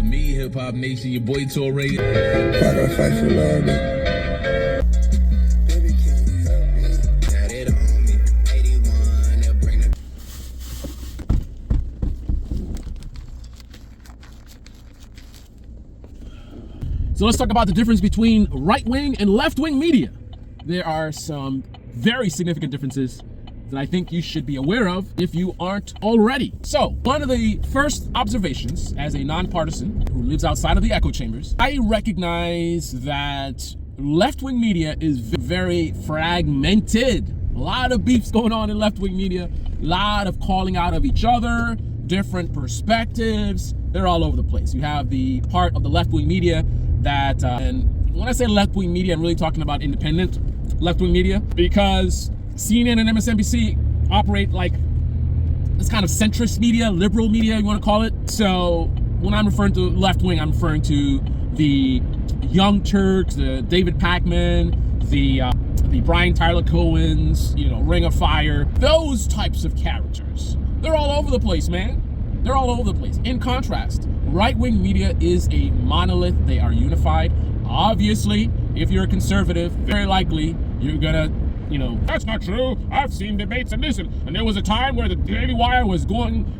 me, Hip Hop Nation, your boy Torre. Fight or fight for love, nigga. Baby, can you help me? Got it on me. 81, they'll bring the... So let's talk about the difference between right-wing and left-wing media. There are some very significant differences that I think you should be aware of if you aren't already. So, one of the first observations as a nonpartisan who lives outside of the echo chambers, I recognize that left-wing media is very fragmented. A lot of beefs going on in left-wing media, a lot of calling out of each other, different perspectives. They're all over the place. You have the part of the left-wing media that, and when I say left-wing media, I'm really talking about independent left-wing media, because CNN and MSNBC operate like this kind of centrist media, liberal media, you want to call it. So when I'm referring to left-wing, I'm referring to the Young Turks, the David Pakman, the Brian Tyler Cohens, Ring of Fire, those types of characters. They're all over the place, man. They're all over the place. In contrast, right-wing media is a monolith. They are unified. Obviously, if you're a conservative, very likely you're gonna, that's not true. I've seen debates and this, and there was a time where the Daily Wire was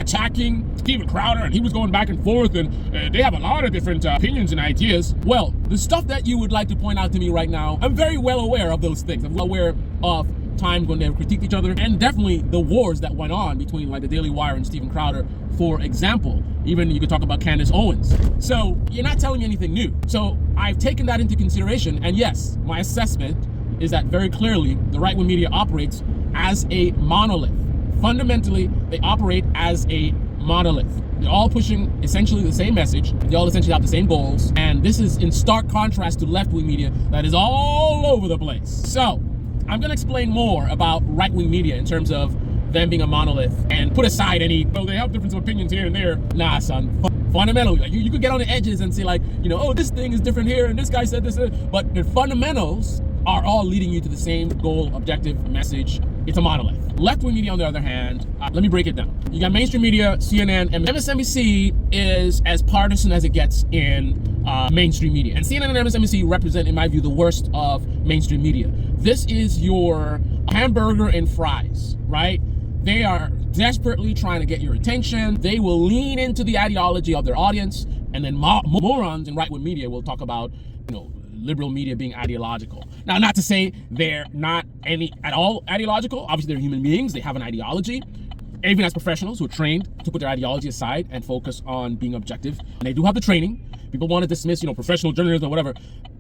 attacking Steven Crowder, and he was going back and forth, and they have a lot of different opinions and ideas. Well, the stuff that you would like to point out to me right now, I'm very well aware of those things. I'm well aware of times when they critiqued each other, and definitely the wars that went on between like the Daily Wire and Steven Crowder, for example. Even you could talk about Candace Owens. So you're not telling me anything new. So I've taken that into consideration, and yes, my assessment is that very clearly the right-wing media operates as a monolith. Fundamentally, they operate as a monolith. They're all pushing essentially the same message. They all essentially have the same goals. And this is in stark contrast to left-wing media that is all over the place. So I'm gonna explain more about right-wing media in terms of them being a monolith, and put aside any, they have different opinions here and there. Nah, son. Fundamentally, like you could get on the edges and say like, oh, this thing is different here, and this guy said this, but the fundamentals are all leading you to the same goal, objective, message. It's a monolith. Left-wing media, on the other hand, let me break it down. You got mainstream media, CNN, and MSNBC is as partisan as it gets in mainstream media. And CNN and MSNBC represent, in my view, the worst of mainstream media. This is your hamburger and fries, right? They are desperately trying to get your attention. They will lean into the ideology of their audience, and then morons in right-wing media will talk about, liberal media being ideological. Now, not to say they're not at all ideological. Obviously, they're human beings. They have an ideology. Even as professionals who are trained to put their ideology aside and focus on being objective. And they do have the training. People want to dismiss, professional journalism or whatever.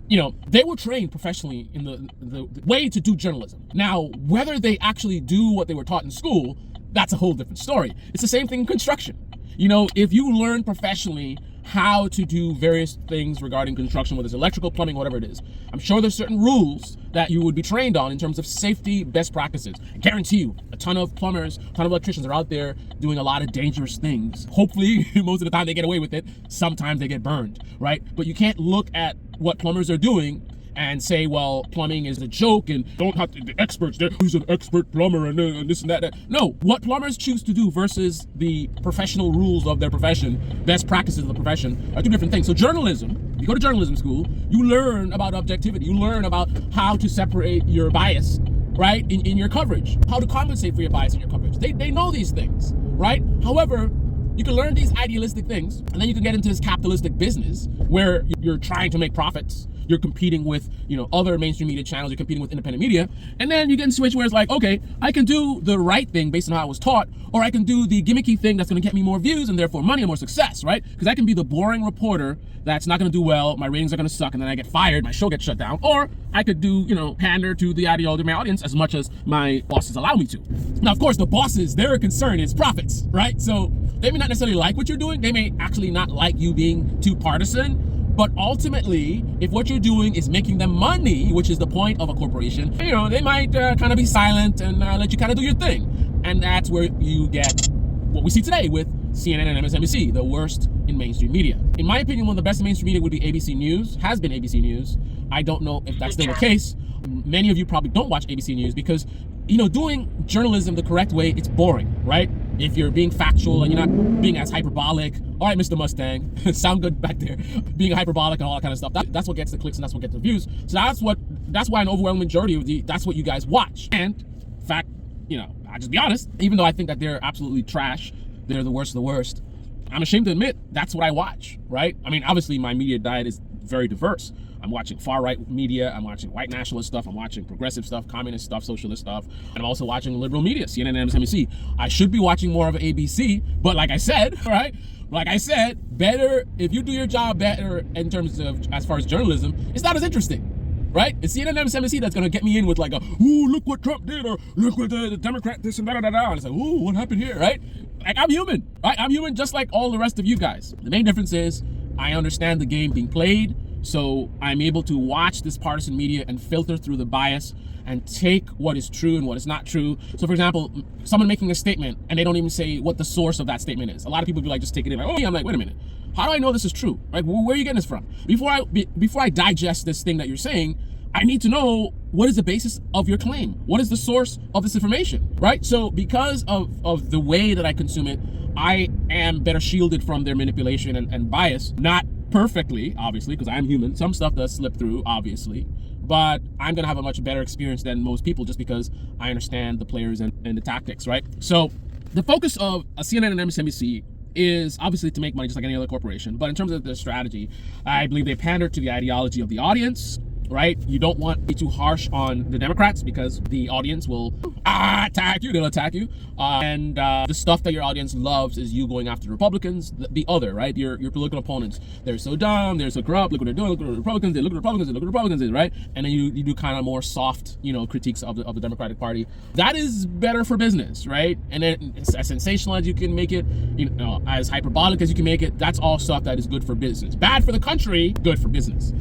They were trained professionally in the way to do journalism. Now, whether they actually do what they were taught in school, that's a whole different story. It's the same thing in construction. If you learn professionally how to do various things regarding construction, whether it's electrical, plumbing, whatever it is, I'm sure there's certain rules that you would be trained on in terms of safety best practices. I guarantee you, a ton of plumbers, a ton of electricians are out there doing a lot of dangerous things. Hopefully, most of the time they get away with it. Sometimes they get burned, right? But you can't look at what plumbers are doing and say, well, plumbing is a joke and don't have to, the experts, who's an expert plumber and this and that. No, what plumbers choose to do versus the professional rules of their profession, best practices of the profession, are two different things. So journalism, you go to journalism school, you learn about objectivity, you learn about how to separate your bias, right, in your coverage, how to compensate for your bias in your coverage. They know these things, right? However, you can learn these idealistic things, and then you can get into this capitalistic business where you're trying to make profits. You're competing with, other mainstream media channels. You're competing with independent media. And then you get in a situation where it's like, okay, I can do the right thing based on how I was taught, or I can do the gimmicky thing that's going to get me more views and therefore money and more success, right? Because I can be the boring reporter that's not going to do well. My ratings are going to suck, and then I get fired. My show gets shut down. Or I could do, pander to the ideology of my audience as much as my bosses allow me to. Now, of course, the bosses, their concern is profits, right? So they may not necessarily like what you're doing. They may actually not like you being too partisan. But ultimately, if what you're doing is making them money, which is the point of a corporation, they might kind of be silent and let you kind of do your thing. And that's where you get what we see today with CNN and MSNBC, the worst in mainstream media. In my opinion, one of the best in mainstream media would be ABC News, has been ABC News. I don't know if that's still the case. Many of you probably don't watch ABC News because, doing journalism the correct way, it's boring, right? if you're being factual and you're not being as hyperbolic, all right, Mr. Mustang, sound good back there, being hyperbolic and all that kind of stuff, that's what gets the clicks and that's what gets the views. So that's why an overwhelming majority of that's what you guys watch. And in fact, you know, I'll just be honest, even though I think that they're absolutely trash, they're the worst of the worst, I'm ashamed to admit that's what I watch, right? I mean, obviously my media diet is very diverse. I'm watching far-right media, I'm watching white nationalist stuff, I'm watching progressive stuff, communist stuff, socialist stuff, and I'm also watching liberal media, CNN and MSNBC. I should be watching more of ABC, but like I said, right? Like I said, better, if you do your job better in terms of, as far as journalism, it's not as interesting, right? It's CNN and MSNBC that's gonna get me in with like ooh, look what Trump did, or look what the Democrat this and da-da-da-da, and it's like, ooh, what happened here, right? Like, I'm human, right? I'm human just like all the rest of you guys. The main difference is I understand the game being played, so I'm able to watch this partisan media and filter through the bias and take what is true and what is not true. So for example, someone making a statement and they don't even say what the source of that statement is. A lot of people be like, just take it in, like, oh yeah, I'm like, wait a minute, how do I know this is true? Like, where are you getting this from? Before I digest this thing that you're saying, I need to know what is the basis of your claim? What is the source of this information, right? So because of the way that I consume it, I am better shielded from their manipulation and bias. Not perfectly, obviously, because I'm human. Some stuff does slip through, obviously, but I'm gonna have a much better experience than most people just because I understand the players and the tactics, right? So the focus of a CNN and MSNBC is obviously to make money just like any other corporation, but in terms of their strategy, I believe they pander to the ideology of the audience, right? You don't want to be too harsh on the Democrats because the audience will attack you, they'll attack you. And the stuff that your audience loves is you going after the Republicans, the other, right? Your political opponents. They're so dumb, they're so corrupt, look what they're doing, look at the Republicans, they look at the Republicans, they look at the Republicans, right? And then you do kind of more soft, you know, critiques of the Democratic Party. That is better for business, right? And then as sensational as you can make it, you know, as hyperbolic as you can make it, that's all stuff that is good for business. Bad for the country, good for business.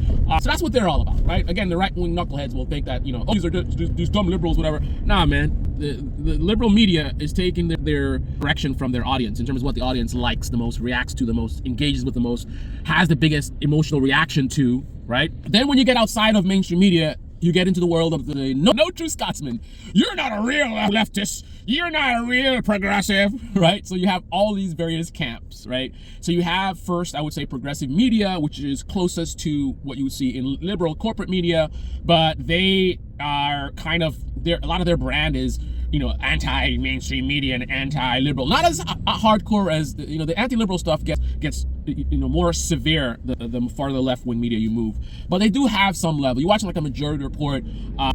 So that's what they're all about, right? Again, the right-wing knuckleheads will think that, you know, oh, these dumb liberals, whatever. Nah, man. The liberal media is taking their direction from their audience in terms of what the audience likes the most, reacts to the most, engages with the most, has the biggest emotional reaction to, right? Then when you get outside of mainstream media, you get into the world of the no true Scotsman. You're not a real leftist. You're not a real progressive, right? So you have all these various camps, right? So you have first, I would say, progressive media, which is closest to what you would see in liberal corporate media, but they are kind of, a lot of their brand is, you know, anti-mainstream media and anti-liberal. Not as hardcore as, you know, the anti-liberal stuff gets you know, more severe the farther left-wing media you move. But they do have some level. You watch like a Majority Report,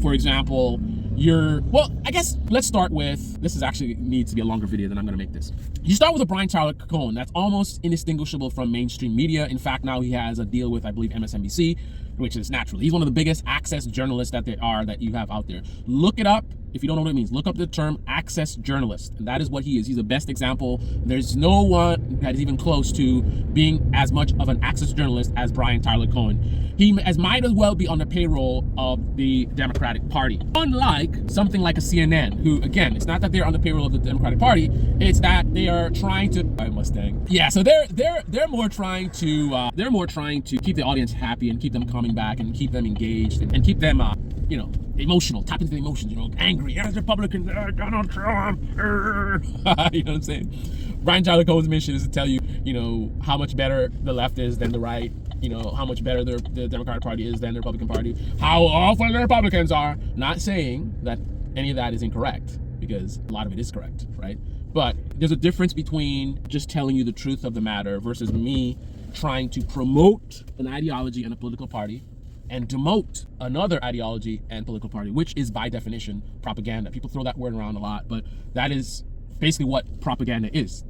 for example, well, I guess let's start with, this is actually needs to be a longer video than I'm gonna make this. You start with a Brian Tyler Cohen that's almost indistinguishable from mainstream media. In fact, now he has a deal with, I believe, MSNBC, which is natural. He's one of the biggest access journalists that you have out there. Look it up. If you don't know what it means, look up the term access journalist. And that is what he is. He's the best example. There's no one that is even close to being as much of an access journalist as Brian Tyler Cohen. He might as well be on the payroll of the Democratic Party. Unlike something like a CNN, who, again, it's not that they're on the payroll of the Democratic Party, it's that they are trying to, Mustang. Yeah, so they're more trying to keep the audience happy and keep them coming back and keep them engaged and keep them you know, emotional, tap into the emotions, you know, angry, as Republicans, Donald Trump, you know what I'm saying? Brian Tyler Cohen's mission is to tell you, you know, how much better the left is than the right, you know, how much better the Democratic Party is than the Republican Party, how awful the Republicans are. Not saying that any of that is incorrect, because a lot of it is correct, right? But there's a difference between just telling you the truth of the matter versus me trying to promote an ideology and a political party and demote another ideology and political party, which is by definition propaganda. People throw that word around a lot, but that is basically what propaganda is.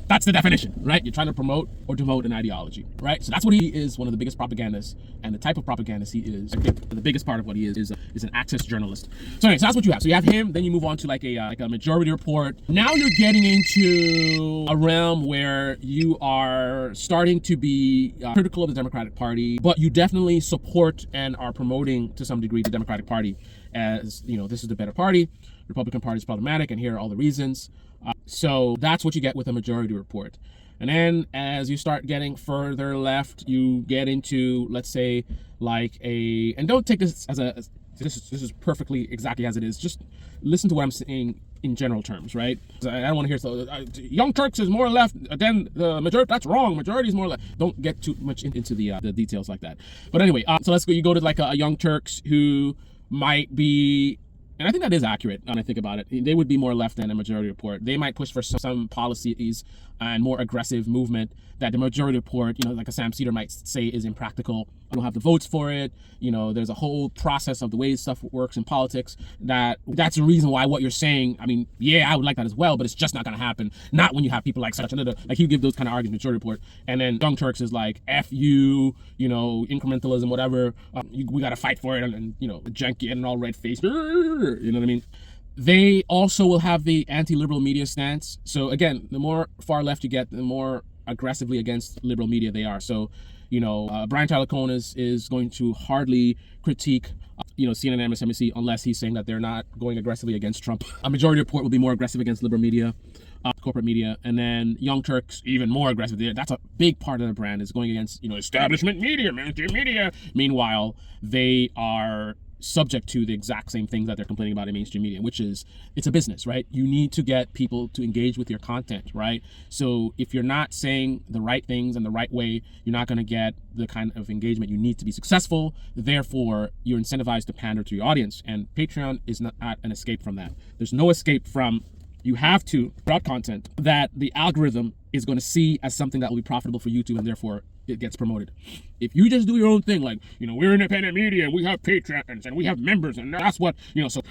That's the definition, right? You're trying to promote or demote an ideology, right? So that's what he is, one of the biggest propagandists, and the type of propagandist he is, I think the biggest part of what he is an access journalist. So anyway, so that's what you have. So you have him, then you move on to like a Majority Report. Now you're getting into a realm where you are starting to be critical of the Democratic Party, but you definitely support and are promoting to some degree the Democratic Party as, you know, this is the better party. Republican Party is problematic, and here are all the reasons. So that's what you get with a Majority Report. And then as you start getting further left, you get into, let's say, like and don't take this as this is perfectly exactly as it is. Just listen to what I'm saying in general terms, right? I don't want to hear so Young Turks is more left than the majority. That's wrong. Majority is more left. Don't get too much into the details like that. But anyway, so let's go. You go to like a Young Turks who might be, and I think that is accurate when I think about it. They would be more left than a Majority Report. They might push for some policies and more aggressive movement that the Majority Report, like a Sam Cedar might say is impractical. I don't have the votes for it. There's a whole process of the way stuff works in politics that's the reason why what you're saying, I mean, yeah, I would like that as well, but it's just not going to happen. Not when you have people like such another, like you give those kind of arguments, Majority Report, and then Young Turks is like, F you, incrementalism, whatever, we got to fight for it, and janky and all red face, you know what I mean? They also will have the anti-liberal media stance. So again, the more far left you get, the more aggressively against liberal media they are. So, Brian Tyler Cohen is going to hardly critique, CNN and MSNBC unless he's saying that they're not going aggressively against Trump. A Majority Report will be more aggressive against liberal media, corporate media, and then Young Turks even more aggressive. That's a big part of the brand, is going against, establishment media, mainstream media. Meanwhile, they are subject to the exact same things that they're complaining about in mainstream media, which is it's a business, right? You need to get people to engage with your content, right? So if you're not saying the right things in the right way, you're not going to get the kind of engagement you need to be successful. Therefore, you're incentivized to pander to your audience, and Patreon is not an escape from that. There's no escape from, you have to put out content that the algorithm is going to see as something that will be profitable for YouTube, and therefore it gets promoted. If you just do your own thing, like, we're independent media and we have patrons and we have members, and that's what, so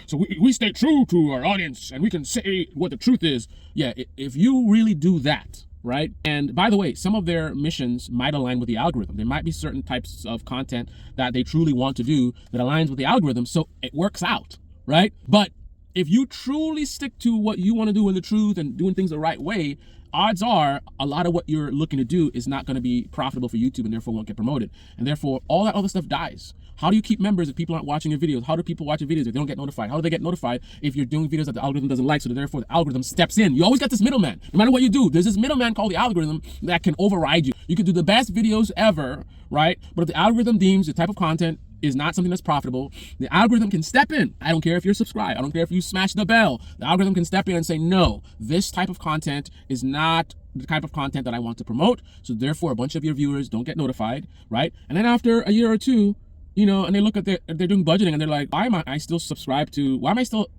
we stay true to our audience and we can say what the truth is. Yeah, if you really do that, right? And by the way, some of their missions might align with the algorithm. There might be certain types of content that they truly want to do that aligns with the algorithm, so it works out, right? But if you truly stick to what you want to do in the truth and doing things the right way, odds are a lot of what you're looking to do is not going to be profitable for YouTube and therefore won't get promoted. And therefore, all that other stuff dies. How do you keep members if people aren't watching your videos? How do people watch your videos if they don't get notified? How do they get notified if you're doing videos that the algorithm doesn't like, so that therefore the algorithm steps in? You always get this middleman. No matter what you do, there's this middleman called the algorithm that can override you. You can do the best videos ever, right? But if the algorithm deems the type of content is not something that's profitable, the algorithm can step in. I don't care if you're subscribed. I don't care if you smash the bell. The algorithm can step in and say, no, this type of content is not the type of content that I want to promote. So therefore, a bunch of your viewers don't get notified, right? And then after a year or two, and they look at they're doing budgeting and they're like, why am I still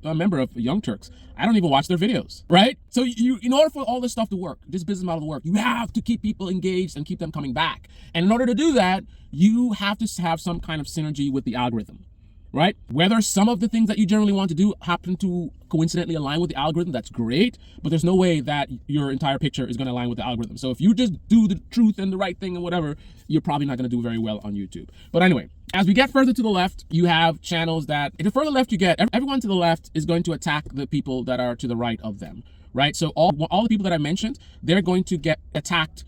a member of Young Turks? I don't even watch their videos, right? So in order for all this stuff to work, this business model to work, you have to keep people engaged and keep them coming back. And in order to do that, you have to have some kind of synergy with the algorithm, right? Whether some of the things that you generally want to do happen to coincidentally align with the algorithm, that's great, but there's no way that your entire picture is going to align with the algorithm. So if you just do the truth and the right thing and whatever, you're probably not going to do very well on YouTube. But anyway, as we get further to the left, you have channels that, the further left you get, everyone to the left is going to attack the people that are to the right of them, right? So all the people that I mentioned, they're going to get attacked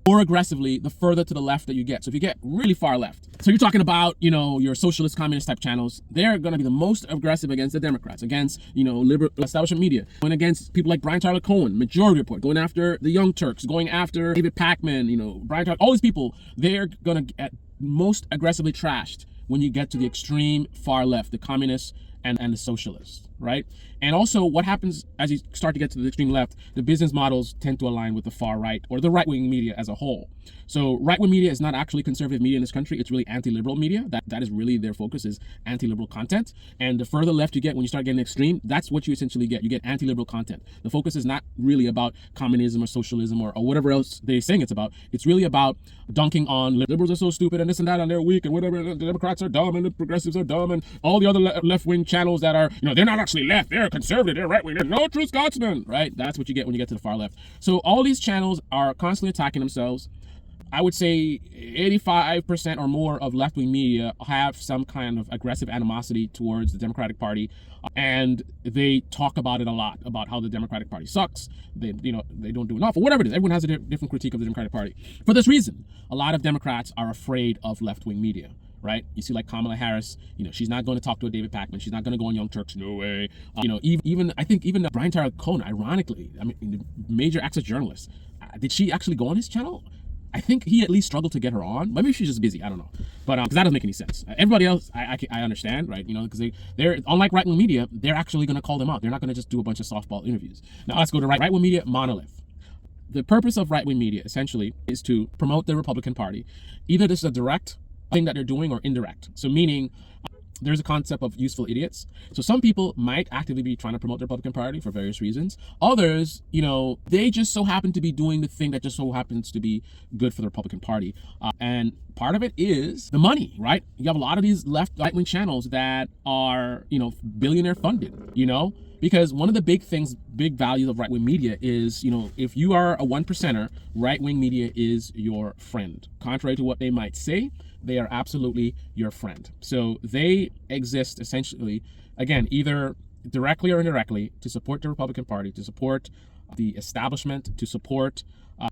more aggressively the further to the left that you get. So if you get really far left, so you're talking about, your socialist, communist type channels, they're going to be the most aggressive against the Democrats, against, liberal establishment media, going against people like Brian Tyler Cohen, Majority Report, going after the Young Turks, going after David Pakman, Brian Tyler, all these people, they're going to get most aggressively trashed when you get to the extreme far left, the communists and the socialists, right? And also what happens as you start to get to the extreme left, the business models tend to align with the far right or the right-wing media as a whole. So right-wing media is not actually conservative media in this country. It's really anti-liberal media. That is really their focus, is anti-liberal content. And the further left you get, when you start getting extreme, that's what you essentially get. You get anti-liberal content. The focus is not really about communism or socialism or whatever else they're saying it's about. It's really about dunking on liberals are so stupid and this and that and they're weak and whatever. The Democrats are dumb and the progressives are dumb and all the other left-wing channels that are, they're not actually left. They're conservative. They're right-wing. They're no true Scotsman, right? That's what you get when you get to the far left. So all these channels are constantly attacking themselves. I would say 85% or more of left-wing media have some kind of aggressive animosity towards the Democratic Party, and they talk about it a lot, about how the Democratic Party sucks. They don't do enough, or whatever it is. Everyone has a different critique of the Democratic Party. For this reason, a lot of Democrats are afraid of left-wing media. Right? You see, like Kamala Harris, she's not going to talk to a David Pakman. She's not going to go on Young Turks. No way. I think even Brian Tyler Cohen, ironically, the major access journalist, did she actually go on his channel? I think he at least struggled to get her on. Maybe she's just busy. I don't know. But because that doesn't make any sense. Everybody else, I understand, right? You know, because they're unlike right-wing media, they're actually going to call them out. They're not going to just do a bunch of softball interviews. Now let's go to right-wing media monolith. The purpose of right-wing media essentially is to promote the Republican Party. Either this is a direct thing that they're doing or indirect. So meaning there's a concept of useful idiots. So some people might actively be trying to promote the Republican Party for various reasons. Others, you know, they just so happen to be doing the thing that just so happens to be good for the Republican Party. And part of it is the money, right? You have a lot of these right-wing channels that are, you know, billionaire funded, you know? Because one of the big values of right-wing media is, you know, if you are a one percenter, right-wing media is your friend. Contrary to what they might say, they are absolutely your friend. So they exist essentially, again, either directly or indirectly to support the Republican Party, to support the establishment, to support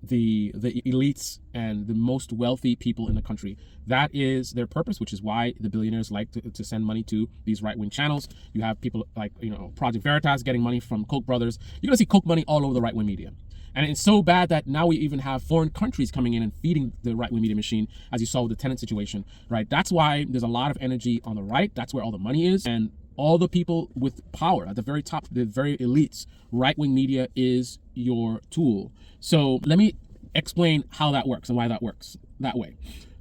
the elites and the most wealthy people in the country. That is their purpose, which is why the billionaires like to send money to these right-wing channels. You have people like, you know, Project Veritas getting money from Koch brothers. You're gonna see Koch money all over the right-wing media. And it's so bad that now we even have foreign countries coming in and feeding the right-wing media machine, as you saw with the tenant situation, right? That's why there's a lot of energy on the right. That's where all the money is. And all the people with power at the very top, the very elites, right-wing media is your tool. So let me explain how that works and why that works that way.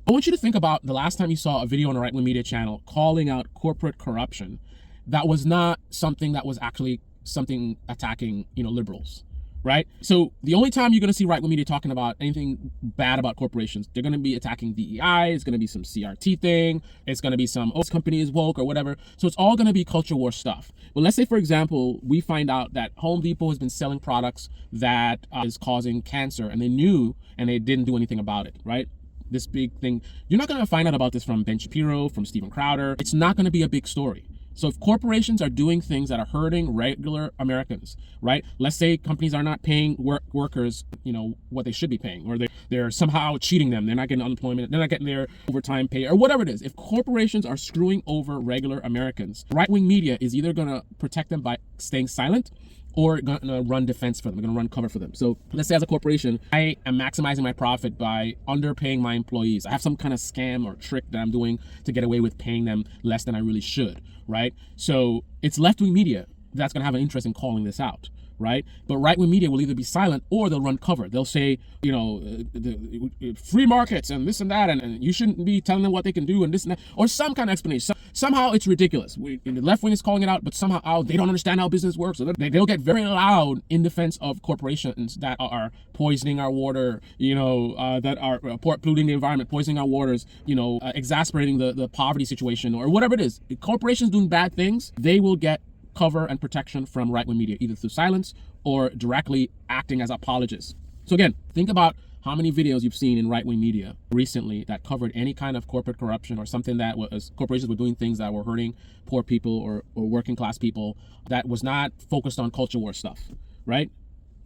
I want you to think about the last time you saw a video on a right-wing media channel calling out corporate corruption. That was not something that was actually something attacking, you know, liberals. Right? So the only time you're going to see right-wing media talking about anything bad about corporations, they're going to be attacking DEI, it's going to be some CRT thing, it's going to be some, oh, this company is woke or whatever. So it's all going to be culture war stuff. But let's say, for example, we find out that Home Depot has been selling products that is causing cancer, and they knew and they didn't do anything about it, right? This big thing. You're not going to find out about this from Ben Shapiro, from Steven Crowder. It's not going to be a big story. So if corporations are doing things that are hurting regular Americans, right? Let's say companies are not paying workers, you know, what they should be paying, or they're somehow cheating them. They're not getting unemployment. They're not getting their overtime pay, or whatever it is. If corporations are screwing over regular Americans, right-wing media is either going to protect them by staying silent or going to run defense for them. They're going to run cover for them. So let's say as a corporation, I am maximizing my profit by underpaying my employees. I have some kind of scam or trick that I'm doing to get away with paying them less than I really should, right? So it's left-wing media that's going to have an interest in calling this out, right? But right-wing media will either be silent or they'll run cover. They'll say, you know, the free markets and this and that, and you shouldn't be telling them what they can do and this and that, or some kind of explanation. Somehow it's ridiculous. The left wing is calling it out, but somehow they don't understand how business works. So they'll get very loud in defense of corporations that are poisoning our water, you know, that are polluting the environment, poisoning our waters, you know, exacerbating the poverty situation or whatever it is. If corporations doing bad things, they will get cover and protection from right-wing media, either through silence or directly acting as apologists. So again, think about how many videos you've seen in right-wing media recently that covered any kind of corporate corruption or something that was corporations were doing things that were hurting poor people or working class people, that was not focused on culture war stuff, right?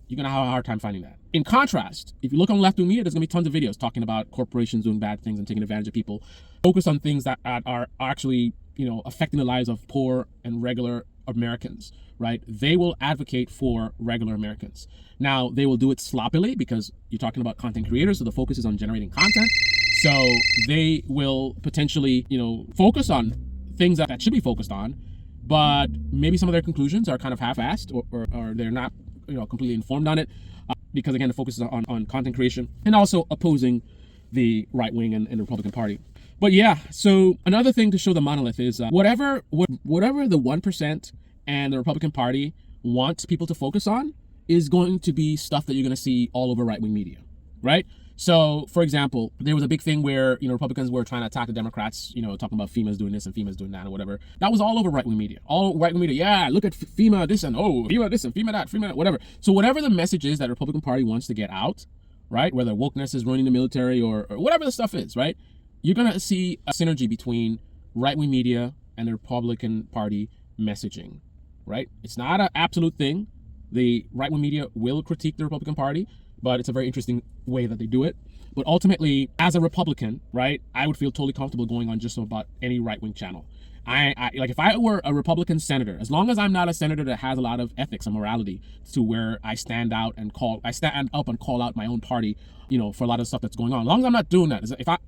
You're gonna have a hard time finding that. In contrast, if you look on left-wing media, there's gonna be tons of videos talking about corporations doing bad things and taking advantage of people, focused on things that are actually, you know, affecting the lives of poor and regular Americans, right? They will advocate for regular Americans. Now, they will do it sloppily because you're talking about content creators, so the focus is on generating content. So they will potentially, you know, focus on things that should be focused on, but maybe some of their conclusions are kind of half-assed or they're not, you know, completely informed on it because, again, the focus is on content creation and also opposing the right wing and the Republican Party. But yeah, so another thing to show the monolith is whatever the 1% and the Republican Party wants people to focus on is going to be stuff that you're going to see all over right-wing media, right? So, for example, there was a big thing where, you know, Republicans were trying to attack the Democrats, you know, talking about FEMA's doing this and FEMA's doing that or whatever. That was all over right-wing media. All right-wing media, yeah, look at FEMA this and, oh, FEMA this and FEMA that, whatever. So whatever the message is that the Republican Party wants to get out, right, whether wokeness is ruining the military or whatever the stuff is, right, you're going to see a synergy between right-wing media and the Republican Party messaging, right? It's not an absolute thing. The right-wing media will critique the Republican Party, but it's a very interesting way that they do it. But ultimately, as a Republican, right, I would feel totally comfortable going on just about any right-wing channel. I like, if I were a Republican senator, as long as I'm not a senator that has a lot of ethics and morality to where I stand up and call out my own party, you know, for a lot of stuff that's going on. As long as I'm not doing that,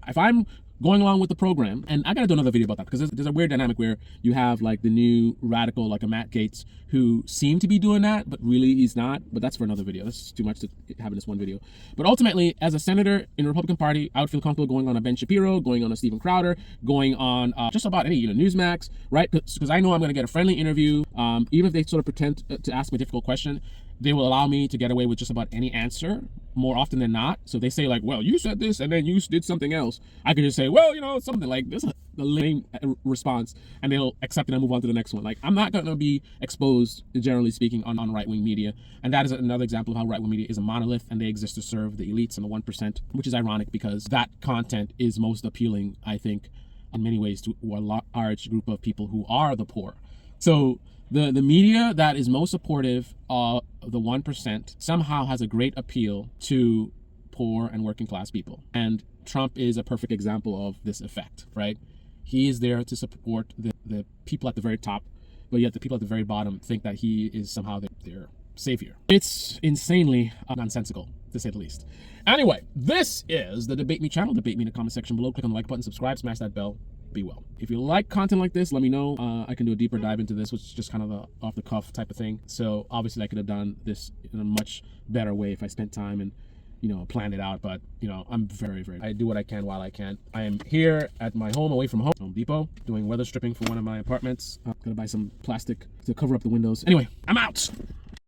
if I'm going along with the program, and I gotta do another video about that because there's a weird dynamic where you have like the new radical, like a Matt Gaetz, who seem to be doing that, but really he's not. But that's for another video. That's too much to have in this one video. But ultimately, as a senator in the Republican Party, I would feel comfortable going on a Ben Shapiro, going on a Steven Crowder, going on just about any, you know, Newsmax, right? Because I know I'm gonna get a friendly interview. Even if they sort of pretend to ask me a difficult question, they will allow me to get away with just about any answer more often than not. So they say like, well, you said this and then you did something else. I could just say, well, you know, something like this, the lame response, and they'll accept it and move on to the next one. Like, I'm not going to be exposed, generally speaking, on right-wing media. And that is another example of how right-wing media is a monolith and they exist to serve the elites and the 1%, which is ironic because that content is most appealing, I think, in many ways to a large group of people who are the poor. So the media that is most supportive of the 1% somehow has a great appeal to poor and working class people. And Trump is a perfect example of this effect, right? He is there to support the people at the very top, but yet the people at the very bottom think that he is somehow their savior. It's insanely nonsensical, to say the least. Anyway, this is the Debate Me channel. Debate me in the comment section below. Click on the like button, subscribe, smash that bell. Be well. If you like content like this, let me know. I can do a deeper dive into this, which is just kind of a off the cuff type of thing. So obviously I could have done this in a much better way if I spent time and, you know, planned it out. But, you know, I'm I do what I can while I can. I am here at my home, away from Home Depot, doing weather stripping for one of my apartments. I'm gonna buy some plastic to cover up the windows. Anyway, I'm out.